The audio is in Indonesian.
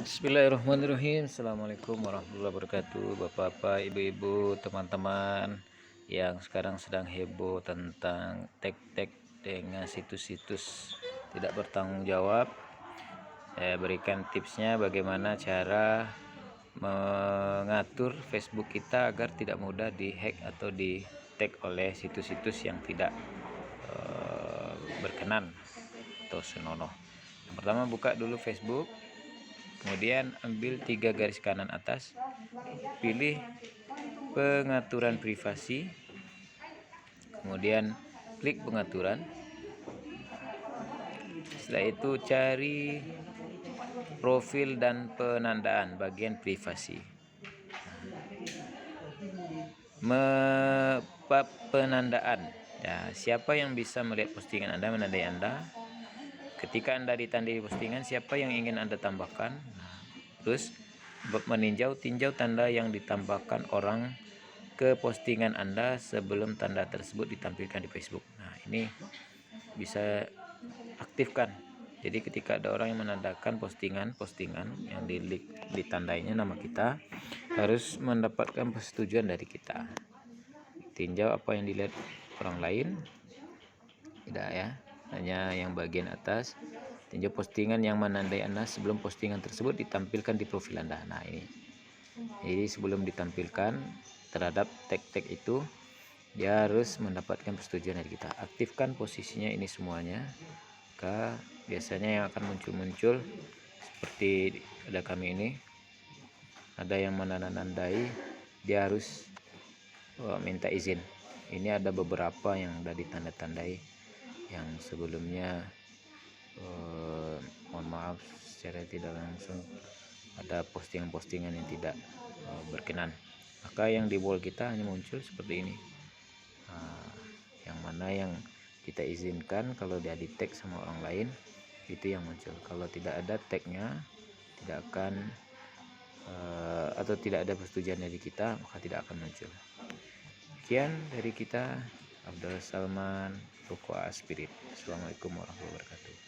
Bismillahirrahmanirrahim. Assalamualaikum warahmatullahi wabarakatuh. Bapak-bapak, ibu-ibu, teman-teman yang sekarang sedang heboh tentang tag-tag dengan situs-situs tidak bertanggung jawab. Saya berikan tipsnya bagaimana cara mengatur Facebook kita agar tidak mudah dihack atau di tag oleh situs-situs yang tidak berkenan atau senonoh. Yang pertama, buka dulu Facebook. Kemudian ambil 3 garis kanan atas, pilih pengaturan privasi, kemudian klik pengaturan. Setelah itu cari profil dan penandaan bagian privasi. Bab penandaan. Ya, siapa yang bisa melihat postingan Anda, menandai Anda? Ketika Anda ditandai postingan, siapa yang ingin Anda tambahkan? Terus tinjau tanda yang ditambahkan orang ke postingan Anda sebelum tanda tersebut ditampilkan di Facebook. Nah, ini bisa aktifkan. Jadi ketika ada orang yang menandakan postingan yang ditandainya nama kita, harus mendapatkan persetujuan dari kita. Tinjau apa yang dilihat orang lain. Tidak ya, hanya yang bagian atas. Tinjau postingan yang menandai Anda sebelum postingan tersebut ditampilkan di profil Anda. Nah, ini. Jadi sebelum ditampilkan terhadap tag-tag itu, dia harus mendapatkan persetujuan dari kita. Aktifkan posisinya ini semuanya. Maka biasanya yang akan muncul seperti ada kami ini. Ada yang menandai, dia harus minta izin. Ini ada beberapa yang sudah ditanda-tandai yang sebelumnya mohon maaf secara tidak langsung ada postingan-postingan yang tidak berkenan, maka yang di wall kita hanya muncul seperti ini. Yang mana yang kita izinkan kalau dia di tag sama orang lain, itu yang muncul. Kalau tidak ada tagnya, tidak akan atau tidak ada persetujuan dari kita, maka tidak akan muncul. Sekian dari kita, Abdul Salman, Toko Aspirit. Assalamualaikum warahmatullahi wabarakatuh.